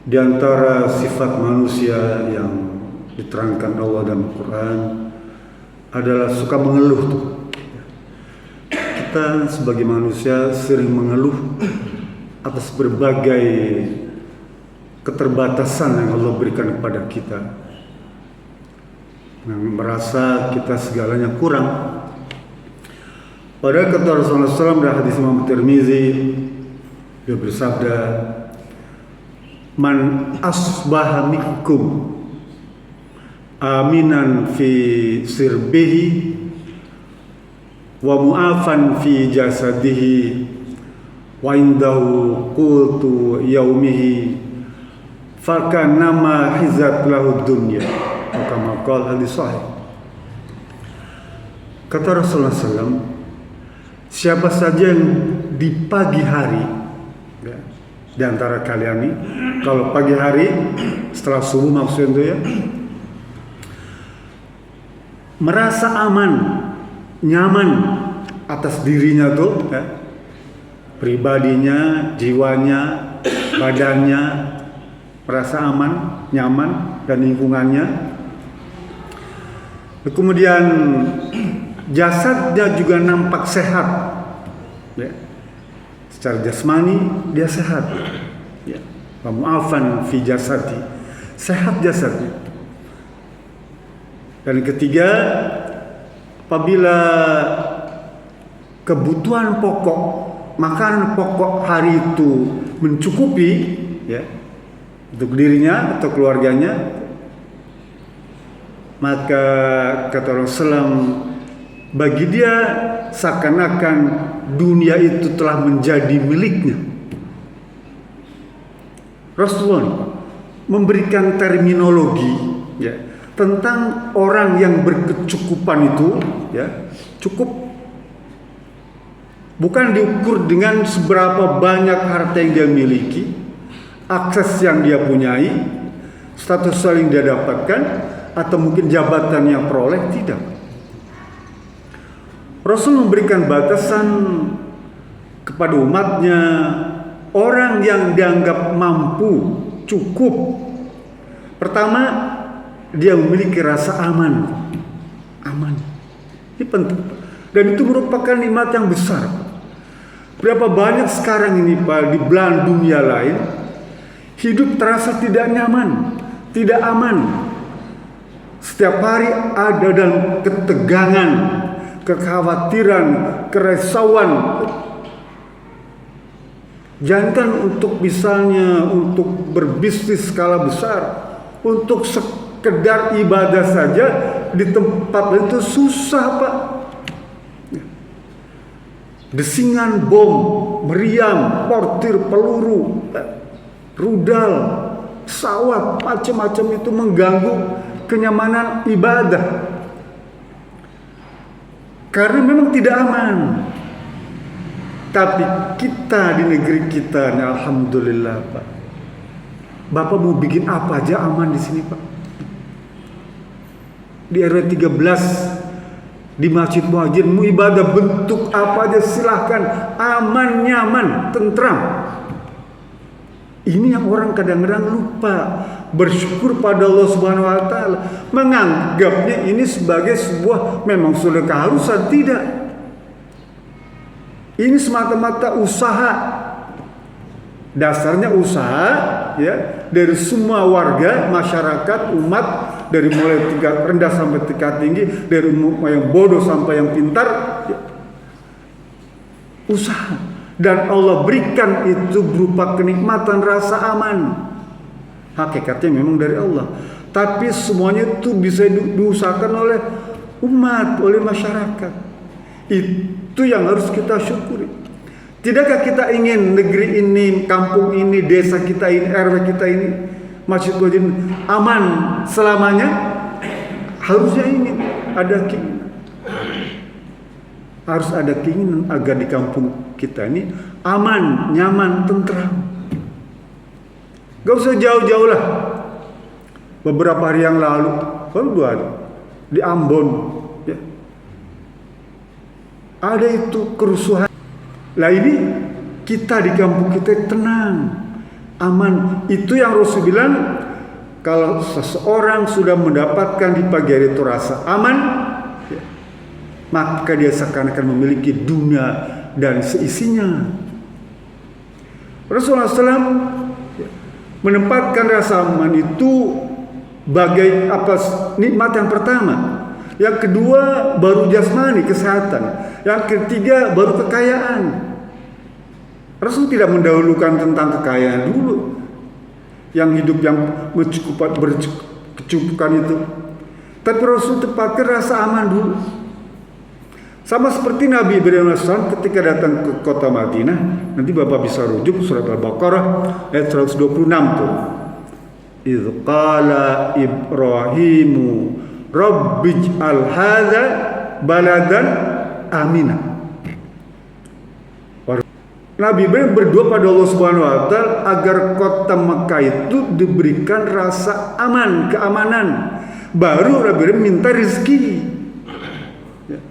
Di antara sifat manusia yang diterangkan Allah dalam Al-Quran adalah suka mengeluh tuh. Kita sebagai manusia sering mengeluh atas berbagai keterbatasan yang Allah berikan kepada kita, yang merasa kita segalanya kurang. Padahal kata Rasulullah SAW dalam hadis Imam Tirmizi, dia bersabda, "Man asbaha minkum aminan fi sirbihi wa mu'afan fi jasadihi wa indahu qutu yaumihi fakannama hizat lahu dunya." Kama qala hadis sahih. Kata Rasulullah SAW, siapa saja yang di pagi hari, ya, di antara kalian ini, kalau pagi hari setelah subuh maksudnya itu ya, merasa aman, nyaman atas dirinya tuh, ya, pribadinya, jiwanya, badannya, merasa aman, nyaman, dan lingkungannya. Kemudian jasadnya juga nampak sehat, ya. Secara jasmani dia sehat, ya. Mu'afan fi jasadi, sehat jasadnya. Dan ketiga, apabila kebutuhan pokok, makanan pokok hari itu mencukupi, ya, untuk dirinya atau keluarganya, maka kata Rasulullah, bagi dia seakan-akan dunia itu telah menjadi miliknya. Rasulullah memberikan terminologi, ya, tentang orang yang berkecukupan itu, ya, cukup bukan diukur dengan seberapa banyak harta yang dia miliki, akses yang dia punyai, status yang dia dapatkan, atau mungkin jabatan yang peroleh, tidak. Rasul memberikan batasan kepada umatnya, orang yang dianggap mampu, cukup. Pertama, dia memiliki rasa aman. Aman. Ini penting. Dan itu merupakan nikmat yang besar. Berapa banyak sekarang ini Pak, di belahan dunia lain, hidup terasa tidak nyaman, tidak aman. Setiap hari ada dalam ketegangan, kekhawatiran, keresauan. Jangan untuk misalnya untuk berbisnis skala besar, untuk sekedar ibadah saja di tempat itu susah Pak. Desingan bom, meriam, mortir, peluru, rudal, pesawat, macam-macam itu mengganggu kenyamanan ibadah. Karena memang tidak aman. Tapi kita di negeri kita, nih, alhamdulillah Pak. Bapak mau bikin apa aja aman di sini Pak. Di RW 13 di Masjid Muhajirin mau ibadah bentuk apa aja silahkan, aman, nyaman, tentram. Ini yang orang kadang-kadang lupa bersyukur pada Allah Subhanahu wa taala, menganggapnya ini sebagai sebuah memang sudah keharusan. Tidak. Ini semata-mata usaha. Dasarnya usaha, ya, dari semua warga, masyarakat, umat, dari mulai tingkat rendah sampai tingkat tinggi, dari yang bodoh sampai yang pintar, ya. Usaha. Dan Allah berikan itu berupa kenikmatan rasa aman. Hakikatnya memang dari Allah. Tapi semuanya itu bisa diusahakan oleh umat, oleh masyarakat. Itu yang harus kita syukuri. Tidakkah kita ingin negeri ini, kampung ini, desa kita ini, RW kita ini, Masjid Muhajirin aman selamanya? Harusnya ingin, ada keinginan. Harus ada keinginan agar di kampung kita ini aman, nyaman, tentram. Gak usah jauh-jauh lah. Beberapa hari yang lalu, di Ambon, ya, ada itu kerusuhan. Lah ini kita di kampung kita tenang, aman. Itu yang Rasul bilang, kalau seseorang sudah mendapatkan di pagi hari itu rasa aman, ya, maka dia seakan-akan memiliki dunia dan seisinya. Rasulullah SAW menempatkan rasa aman itu bagai nikmat yang pertama. Yang kedua baru jasmani, kesehatan. Yang ketiga baru kekayaan. Rasul tidak mendahulukan tentang kekayaan dulu, yang hidup yang berkecukupan itu. Tapi Rasul tepatkan rasa aman dulu. Sama seperti Nabi Ibrahim AS ketika datang ke kota Madinah. Nanti Bapak bisa rujuk surat Al-Baqarah ayat 126 tuh. Idz qala Ibrahimu Rabbij'al hadza baladan amina. Nabi Ibrahim berdoa pada Allah Subhanahu wa taala agar kota Mekah itu diberikan rasa aman, keamanan. Baru Nabi Ibrahim minta rezeki. Ya.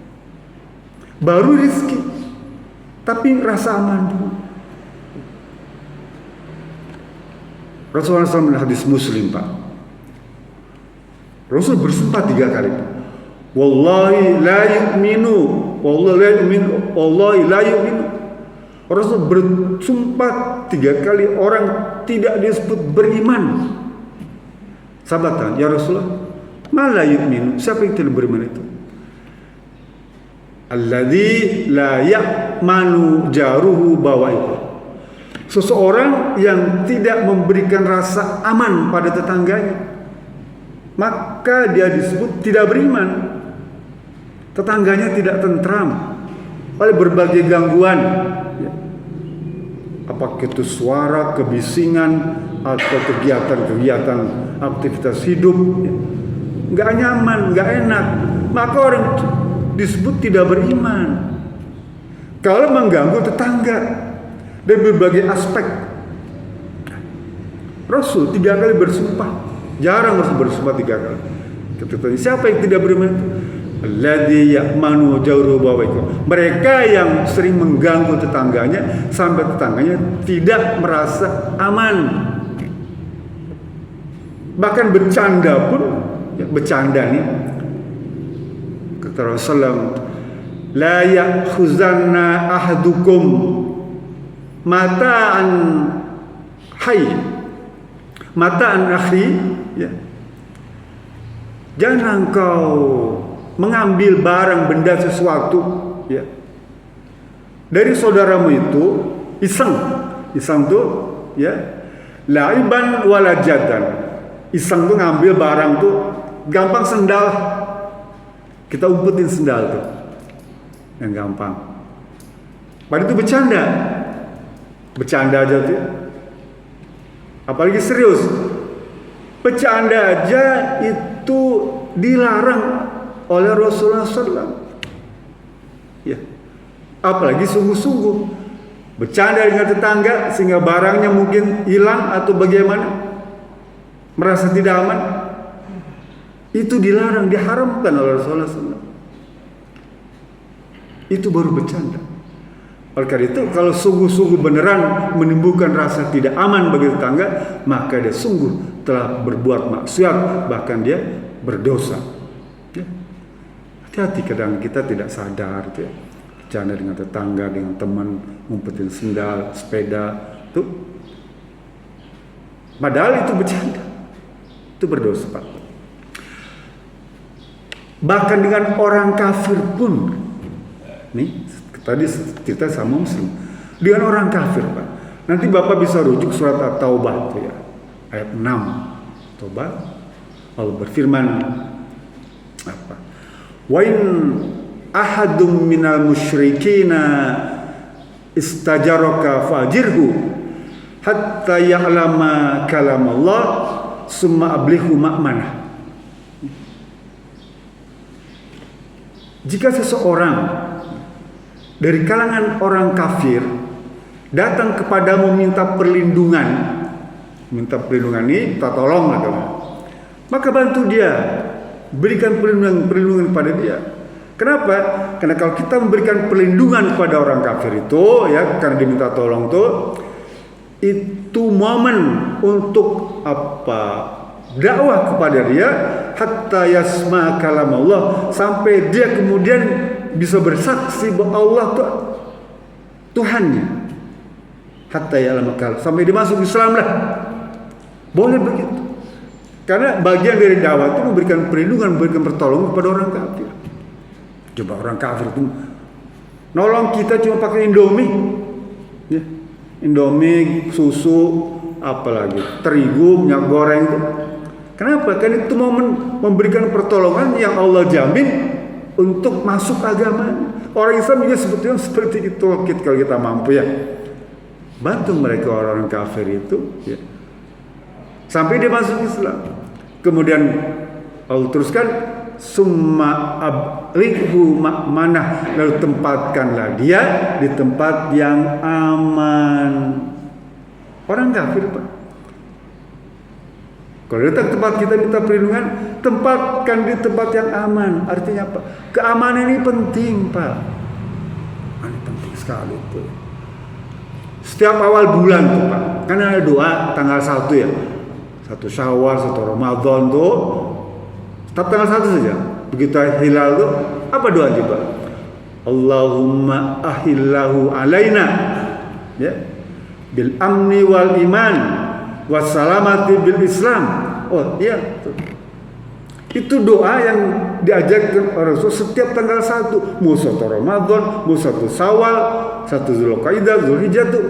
Baru rezeki. Tapi rasa aman dulu. Rasulullah SAW hadis Muslim, Pak. Rasul bersumpah 3 kali. Wallahi la yu'minu, wallahi la yu'minu, wallahi la yu'minu. Rasul bersumpah 3 kali orang tidak disebut beriman. Sahabat tanya, ya Rasulullah, ma la yu'minu? Siapa yang tidak beriman itu? Alladzi la ya'manu jaruhu bawa'iqah. Seseorang yang tidak memberikan rasa aman pada tetangganya, maka dia disebut tidak beriman. Tetangganya tidak tentram oleh berbagai gangguan, ya. Apakah itu suara, kebisingan, atau kegiatan-kegiatan aktivitas hidup, ya. Nggak nyaman, nggak enak, maka orang disebut tidak beriman. Kalau mengganggu tetangga dari berbagai aspek. Rasul 3 kali bersumpah. Jarang Rasul bersumpah 3 kali. Ketika siapa yang tidak beriman? Alladzi ya'manu jawru bawa'iqah. Mereka yang sering mengganggu tetangganya sampai tetangganya tidak merasa aman. Bahkan bercanda pun, ya, bercanda nih. Kata Rasulullah, la ya'khuzanna ahadukum mata'an akhi, ya. Jangan engkau mengambil barang benda sesuatu, ya, dari saudaramu itu iseng tuh, ya, laiban walajadan. Iseng tuh ngambil barang tuh gampang, sendal kita umpetin sendal tuh yang gampang. Padahal itu bercanda aja tuh. Apalagi serius. Bercanda aja itu dilarang oleh Rasulullah SAW. Ya. Apalagi sungguh-sungguh. Bercanda dengan tetangga sehingga barangnya mungkin hilang atau bagaimana. Merasa tidak aman. Itu dilarang, diharamkan oleh Rasulullah SAW. Itu baru bercanda. Oleh karena itu, kalau sungguh-sungguh beneran menimbulkan rasa tidak aman bagi tetangga, maka dia sungguh telah berbuat maksiat, bahkan dia berdosa. Ya. Hati-hati, kadang kita tidak sadar, ya. Bercanda dengan tetangga, dengan teman, ngumpetin sendal, sepeda, itu. Padahal itu bercanda, itu berdosa, Pak. Bahkan dengan orang kafir pun, nih. Tadi kita sama Muslim dengan orang kafir, Pak. Nanti Bapak bisa rujuk surat At-Taubah, ya, ayat 6. Taubah, Allah berfirman apa? Wa in ahadum minal musyrikina istajaraka fajirhu hatta ya'lama kalam Allah summa ablihu ma'manah. Jika seseorang dari kalangan orang kafir datang kepadamu minta perlindungan ini, minta tolong lah kamu, maka bantu dia, berikan perlindungan pada dia. Kenapa? Karena kalau kita memberikan perlindungan kepada orang kafir itu, ya, karena diminta tolong tuh, itu momen untuk apa? Dakwah kepada dia hatta yasma kalam Allah, sampai dia kemudian bisa bersaksi bahwa Allah itu Tuhannya. Hatta ya'lam kalam, sampai dia masuk Islam lah. Boleh begitu. Karena bagian dari dakwah itu memberikan perlindungan, memberikan pertolongan kepada orang kafir. Coba orang kafir itu nolong kita cuma pakai Indomie, ya. Indomie, susu, apalagi terigu, minyak goreng itu. Kenapa? Karena itu momen memberikan pertolongan yang Allah jamin untuk masuk agama. Orang Islam juga sebetulnya seperti itu kalau kita mampu, ya. Bantu mereka orang kafir itu, ya. Sampai dia masuk Islam. Kemudian Allah teruskan summa abrikhu ma'manah, lalu tempatkanlah dia di tempat yang aman. Orang kafir, Pak. Kalau datang tempat kita minta perlindungan, tempatkan di tempat yang aman. Artinya apa? Keamanan ini penting, Pak. Ini penting sekali itu. Setiap awal bulan tuh, Pak, kan ada doa tanggal 1 ya. 1 Syawal, 1 Ramadan tuh. Tetap tanggal 1 saja. Begitu hilal tuh, apa doa coba? Allahumma ahillahu alaina, ya, bil amni wal iman wassalamati bil Islam. Oh iya, itu doa yang diajarkan Rasul setiap tanggal 1, mau 1 Ramadan, mau 1 Syawal, 1 Zulqa'dah, Zulhijjah tuh.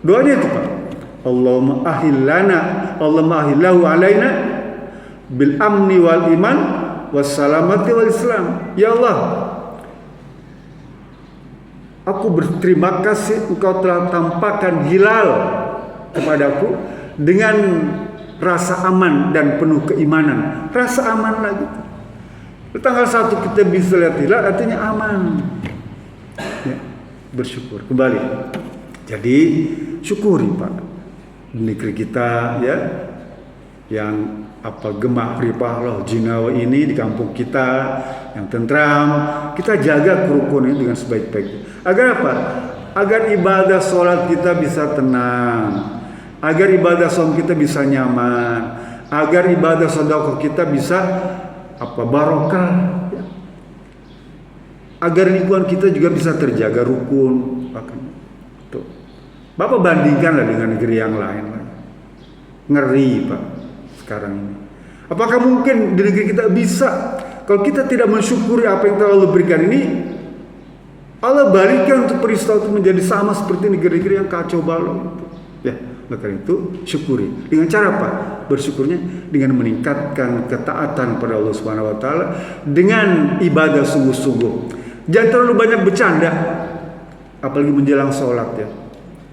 Doanya itu, Pak. Allahumma ahillana, Allahumma ahillahu alaina bil amni wal iman wassalamati wal Islam. Ya Allah, aku berterima kasih Engkau telah tampakkan hilal kepadaku dengan rasa aman dan penuh keimanan. Rasa aman lagi. Tanggal 1 kita bisa lihat hilal, artinya aman. Ya, bersyukur kembali. Jadi syukuri, Pak, negeri kita, ya, yang apa gemah ripah loh jinawa ini di kampung kita yang tentram. Kita jaga kerukunan dengan sebaik-baiknya. Agar apa? Agar ibadah sholat kita bisa tenang, agar ibadah saum kita bisa nyaman, agar ibadah sedekah kita bisa apa barokah, ya. Agar lingkungan kita juga bisa terjaga rukun. Tuh. Bapak bandingkanlah dengan negeri yang lain. Ngeri, Pak, sekarang ini. Apakah mungkin di negeri kita bisa, kalau kita tidak mensyukuri apa yang telah Allah berikan ini, Allah balikan untuk peristiwa itu menjadi sama seperti negeri-negeri yang kacau balau. Ya, maka itu syukuri. Dengan cara apa? Bersyukurnya dengan meningkatkan ketaatan pada Allah Subhanahu wa taala dengan ibadah sungguh-sungguh. Jangan terlalu banyak bercanda, apalagi menjelang sholat, ya.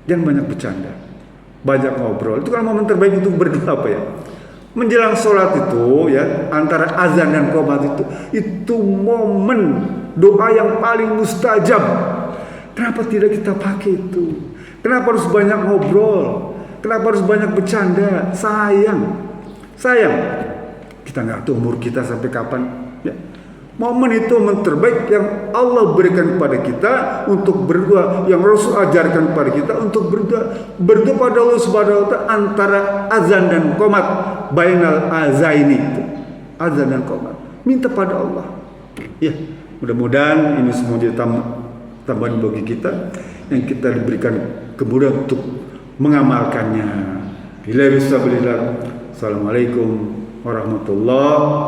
Jangan banyak bercanda, banyak ngobrol. Itu kan momen terbaik untuk berdoa, apa ya? Menjelang sholat itu, ya, antara azan dan qomat itu momen doa yang paling mustajab. Kenapa tidak kita pakai itu? Kenapa harus banyak ngobrol? Kenapa harus banyak bercanda? Sayang. Kita nggak tahu umur kita sampai kapan, ya. Momen itu momen terbaik yang Allah berikan kepada kita untuk berdoa, yang Rasul ajarkan kepada kita untuk berdoa pada Allah Subhanahu wa taala antara azan dan qomat, bainal azaini, azan dan qomat. Minta pada Allah. Ya, mudah-mudahan ini semua jadi tambahan bagi kita yang kita diberikan kemudahan untuk mengamalkannya. Assalamualaikum warahmatullahi